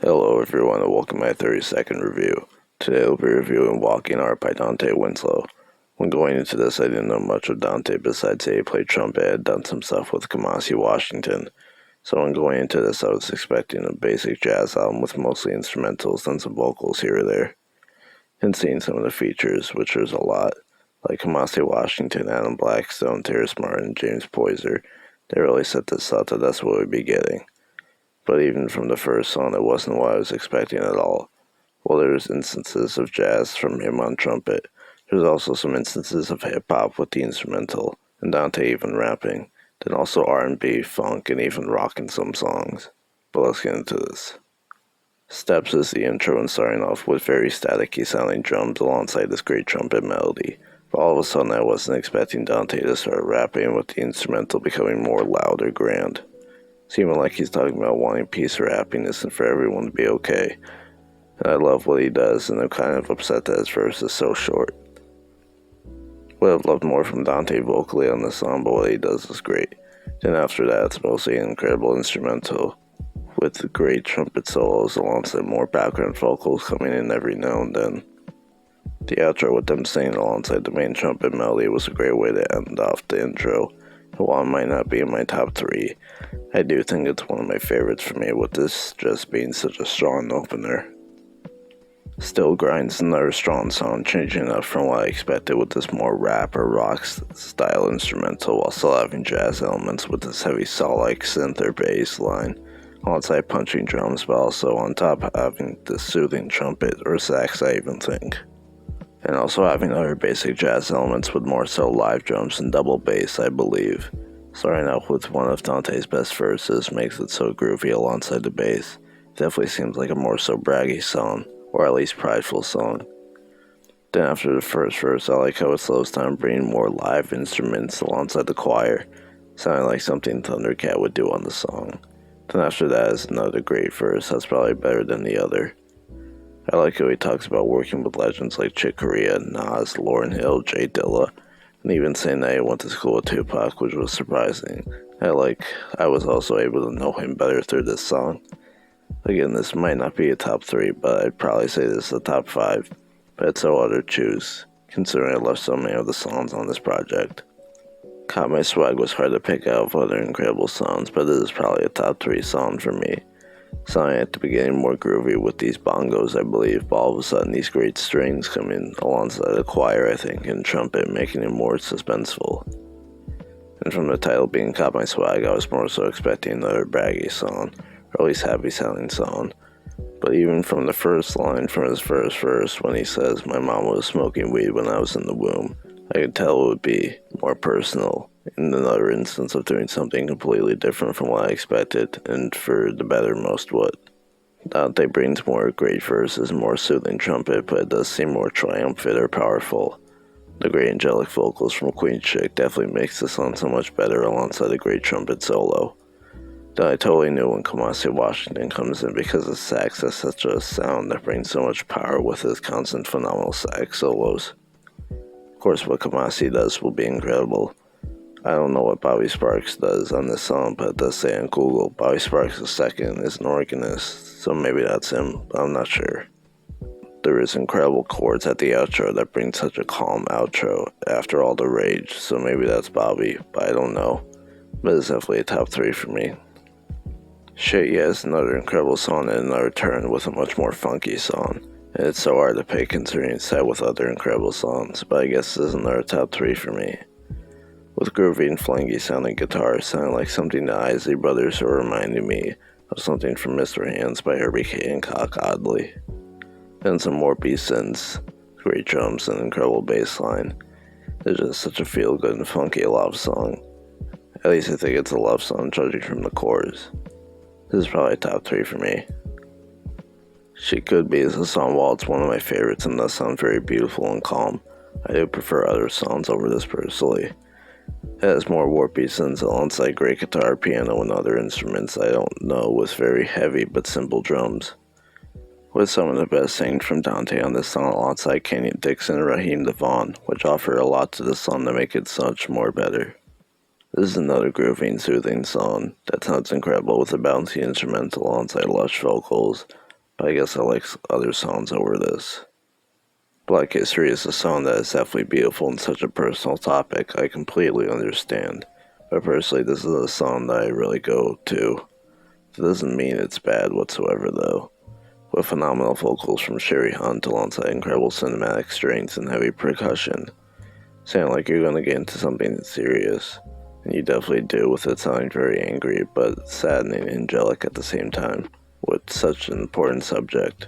Hello everyone and welcome to my 30-second review. Today I'll be reviewing Walking Art by Dontae Winslow. When going into this, I didn't know much of Dontae besides that he played trumpet and had done some stuff with Kamasi, Washington. So when going into this, I was expecting a basic jazz album with mostly instrumentals and some vocals here or there. And seeing some of the features, which there's a lot, like Kamasi, Washington, Adam Blackstone, Terrace, and James Poyser, they really set this up that that's what we'd be getting. But even from the first song, it wasn't what I was expecting at all. While there's instances of jazz from him on trumpet, there's also some instances of hip-hop with the instrumental, and Dontae even rapping, then also R&B, funk, and even rock in some songs. But let's get into this. Steps is the intro and starting off with very staticky sounding drums alongside this great trumpet melody. But all of a sudden I wasn't expecting Dontae to start rapping with the instrumental becoming more loud or grand. Seeming like he's talking about wanting peace or happiness and for everyone to be okay. And I love what he does, and I'm kind of upset that his verse is so short. Would have loved more from Dontae vocally on this song, but what he does is great. Then after that, it's mostly an incredible instrumental, with great trumpet solos alongside more background vocals coming in every now and then. The outro with them singing alongside the main trumpet melody was a great way to end off the intro. And while it might not be in my top 3, I do think it's one of my favorites for me, with this just being such a strong opener. Still Grind's another strong song, changing up from what I expected with this more rap or rock style instrumental while still having jazz elements with this heavy saw-like synth or bass line, alongside punching drums, but also on top having this soothing trumpet or sax, I even think. And also having other basic jazz elements with more so live drums and double bass, I believe. Starting out with one of Dontae's best verses makes it so groovy alongside the bass. Definitely seems like a more so braggy song, or at least prideful song. Then after the first verse, I like how it slows down, bringing more live instruments alongside the choir, sounding like something Thundercat would do on the song. Then after that is another great verse that's probably better than the other. I like how he talks about working with legends like Chick Corea, Nas, Lauryn Hill, Jay Dilla, and even saying that he went to school with Tupac, which was surprising. I was also able to know him better through this song. Again, this might not be a top 3, but I'd probably say this is a top 5, but it's so hard to choose, considering I love so many of the songs on this project. Caught My Swag was hard to pick out of other incredible songs, but this is probably a top 3 song for me. Sounding at the beginning more groovy with these bongos, I believe, but all of a sudden these great strings come in alongside the choir, I think, and trumpet, making it more suspenseful. And from the title being Caught My Swag, I was more so expecting another braggy song, or at least happy sounding song. But even from the first line from his first verse, when he says, "My mom was smoking weed when I was in the womb," I could tell it would be more personal, in another instance of doing something completely different from what I expected, and for the better most what. Dontae brings more great verses and more soothing trumpet, but it does seem more triumphant or powerful. The great angelic vocals from Queen Shic definitely makes the song so much better alongside the great trumpet solo. That I totally knew when Kamasi Washington comes in, because the sax has such a sound that brings so much power with his constant phenomenal sax solos. Of course, what Kamasi does will be incredible. I don't know what Bobby Sparks does on this song, but it does say on Google, Bobby Sparks II is an organist, so maybe that's him, but I'm not sure. There is incredible chords at the outro that bring such a calm outro after all the rage, so maybe that's Bobby, but I don't know. But it's definitely a top 3 for me. Shic is another incredible song and another turn with a much more funky song, and it's so hard to pick considering it's set with other incredible songs, but I guess this is another top 3 for me. With groovy and flangy sounding guitars sounding like something the Isley Brothers are reminding me of something from Mr. Hands by Herbie Hancock, oddly. Then some more beat synths, great drums, and incredible bass line. It's just such a feel-good and funky love song. At least I think it's a love song, judging from the chorus. This is probably top 3 for me. She Could Be is a song while it's one of my favorites and does sound very beautiful and calm. I do prefer other songs over this personally. It has more warpy synths alongside great guitar, piano, and other instruments I don't know, with very heavy but simple drums. With some of the best singing from Dontae on this song alongside Kenyon, Dixon, and Raheem Devaughn, which offer a lot to the song to make it so much more better. This is another groovy and soothing song that sounds incredible with a bouncy instrumental alongside lush vocals, but I guess I like other songs over this. Black History is a song that is definitely beautiful and such a personal topic. I completely understand. But personally, this is a song that I really go to. It doesn't mean it's bad whatsoever, though. With phenomenal vocals from Sherry Hunt alongside incredible cinematic strings and heavy percussion. Sound like you're going to get into something serious. And you definitely do, with it sounding very angry, but saddening and angelic at the same time, with such an important subject.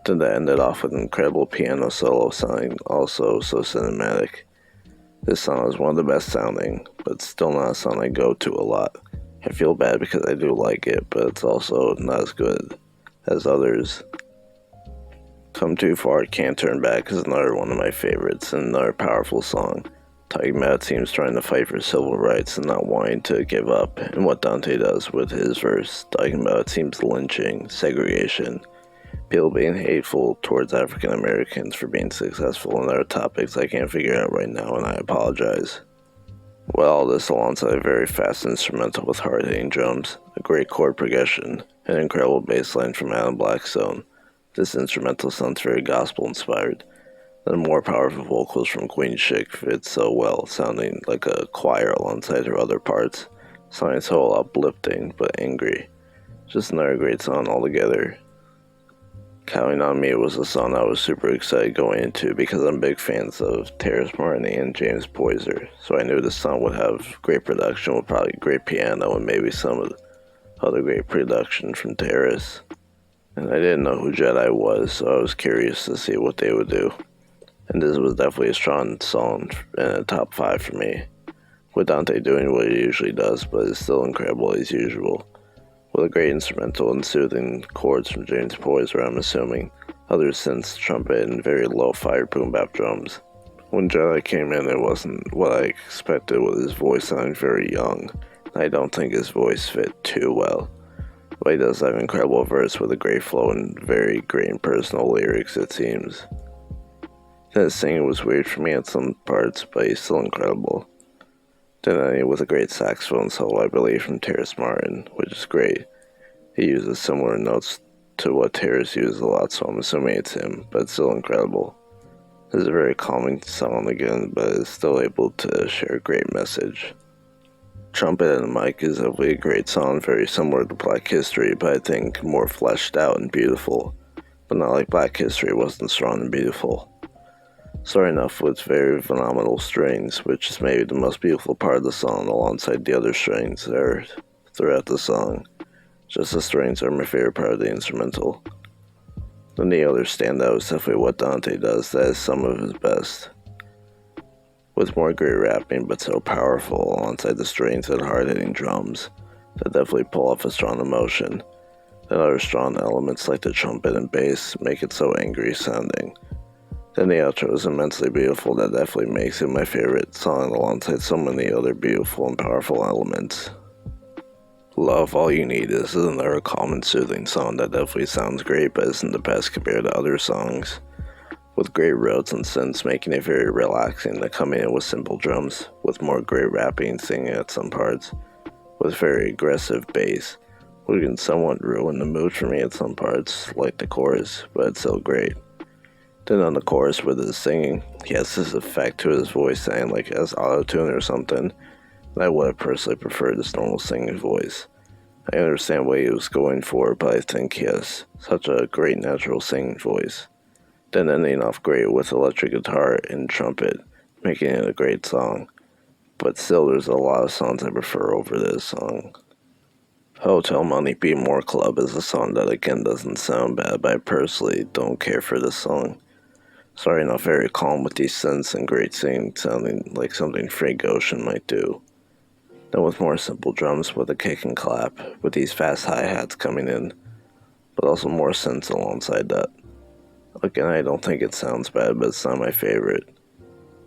Then that ended off with an incredible piano solo sounding also so cinematic. This song is one of the best sounding, but still not a song I go to a lot. I feel bad because I do like it, but it's also not as good as others. Come Too Far, Can't Turn Back is another one of my favorites and another powerful song, talking about teams trying to fight for civil rights and not wanting to give up, and what Dontae does with his verse, talking about teams lynching, segregation, people being hateful towards African Americans for being successful, and other topics I can't figure out right now, and I apologize. Well, all this alongside a very fast instrumental with hard-hitting drums, a great chord progression, and an incredible bass line from Blackstone. This instrumental sounds very gospel-inspired. The more powerful vocals from Queen Shic fit so well, sounding like a choir alongside her other parts, sounding so uplifting but angry. Just another great song altogether. Counting on Me was a song I was super excited going into because I'm big fans of Terrace and James Poyser, so I knew this song would have great production with probably great piano and maybe some of the other great production from Terrace. And I didn't know who Jedi was, so I was curious to see what they would do. And this was definitely a strong song and a top 5 for me, with Dontae doing what he usually does, but it's still incredible as usual. With a great instrumental and soothing chords from James Poyser, I'm assuming, other synths, trumpet, and very low-fi boom-bap drums. When Jedi came in, it wasn't what I expected, with his voice sounding very young. I don't think his voice fit too well. But he does have an incredible verse with a great flow and very great and personal lyrics, it seems. His singing was weird for me at some parts, but he's still incredible. Then ending with a great saxophone solo, I believe, from Terrace Martin, which is great. He uses similar notes to what Terrace uses a lot, so I'm assuming it's him, but it's still incredible. This is a very calming song again, but it's still able to share a great message. Trumpet and the Mic is definitely a great song, very similar to Black History, but I think more fleshed out and beautiful. But not like Black History wasn't strong and beautiful. Starting off with very phenomenal strings, which is maybe the most beautiful part of the song alongside the other strings that are throughout the song. Just the strings are my favorite part of the instrumental. Then the other standout is definitely what Dontae does, that is some of his best. With more great rapping, but so powerful alongside the strings and hard-hitting drums that definitely pull off a strong emotion. Then other strong elements like the trumpet and bass make it so angry sounding. Then the outro is immensely beautiful, that definitely makes it my favorite song alongside so many other beautiful and powerful elements. Love All You Need is another calm and soothing song that definitely sounds great but isn't the best compared to other songs. With great roads and synths making it very relaxing to come in with simple drums, with more great rapping and singing at some parts, with very aggressive bass, which can somewhat ruin the mood for me at some parts, like the chorus, but it's still great. Then on the chorus with his singing, he has this effect to his voice sounding like it has auto-tune or something, and I would have personally preferred his normal singing voice. I understand what he was going for, but I think he has such a great natural singing voice. Then ending off great with electric guitar and trumpet, making it a great song. But still, there's a lot of songs I prefer over this song. Hotel Money Bmore Club is a song that again doesn't sound bad, but I personally don't care for this song. Starting off very calm with these synths and great singing, sounding like something Frank Ocean might do. Then with more simple drums with a kick and clap, with these fast hi-hats coming in, but also more synths alongside that. Again, I don't think it sounds bad, but it's not my favorite.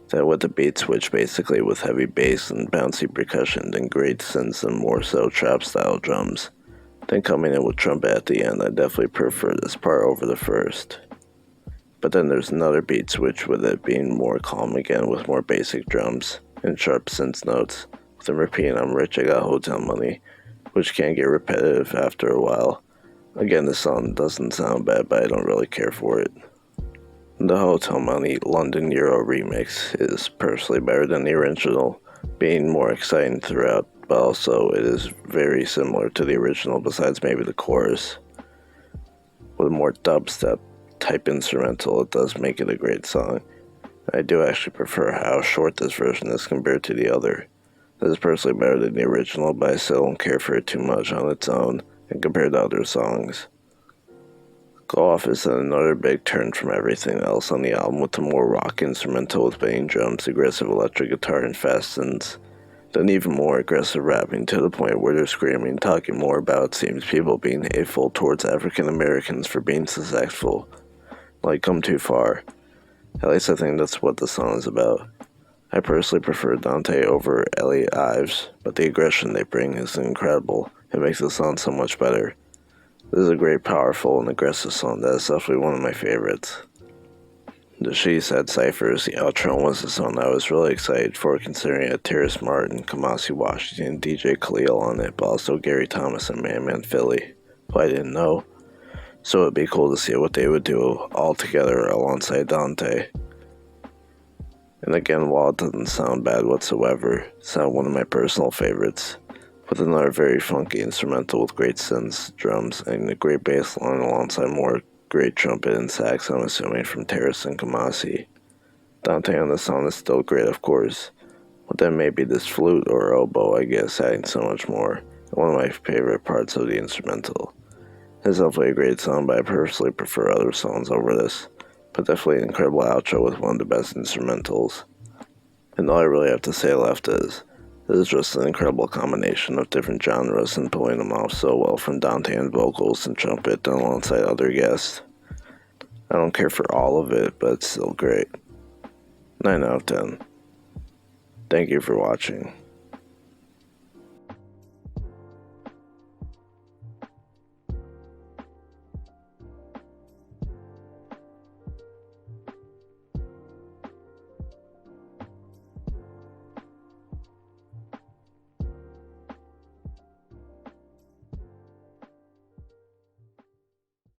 Then with the beat switch basically with heavy bass and bouncy percussion, then great synths and more so trap-style drums. Then coming in with trumpet at the end, I definitely prefer this part over the first. But then there's another beat switch with it being more calm again with more basic drums and sharp synth notes, with them repeating I'm rich, I got hotel money, which can get repetitive after a while. Again, this song doesn't sound bad, but I don't really care for it. The Hotel Money London Euro remix is personally better than the original, being more exciting throughout, but also it is very similar to the original besides maybe the chorus. With a more dubstep type instrumental, it does make it a great song. I do actually prefer how short this version is compared to the other. This is personally better than the original, but I still don't care for it too much on its own and compared to other songs. Go Off is another big turn from everything else on the album with a more rock instrumental with banging drums, aggressive electric guitar, and fast synths. Then even more aggressive rapping to the point where they're screaming, talking more about it seems people being hateful towards African Americans for being successful. Like, come too far. At least I think that's what the song is about. I personally prefer Dontae over Elliot Ives, but the aggression they bring is incredible. It makes the song so much better. This is a great, powerful, and aggressive song that is definitely one of my favorites. The She Said Cypher is the outro and was the song I was really excited for considering it had Terrace Martin, Kamasi Washington, and DJ Khalil on it, but also Gary Thomas and ManManPhilly, who I didn't know. So it'd be cool to see what they would do all together alongside Dontae. And again, while it doesn't sound bad whatsoever, it's not one of my personal favorites. With another very funky instrumental with great synths, drums, and a great bass line alongside more great trumpet and sax, I'm assuming, from Terrace and Kamasi. Dontae on the song is still great, of course, but then maybe this flute or oboe, I guess, adding so much more. One of my favorite parts of the instrumental. It's definitely a great song, but I personally prefer other songs over this. But definitely an incredible outro with one of the best instrumentals. And all I really have to say left is, this is just an incredible combination of different genres and pulling them off so well from Dontae and vocals and trumpet done alongside other guests. I don't care for all of it, but it's still great. 9 out of 10. Thank you for watching.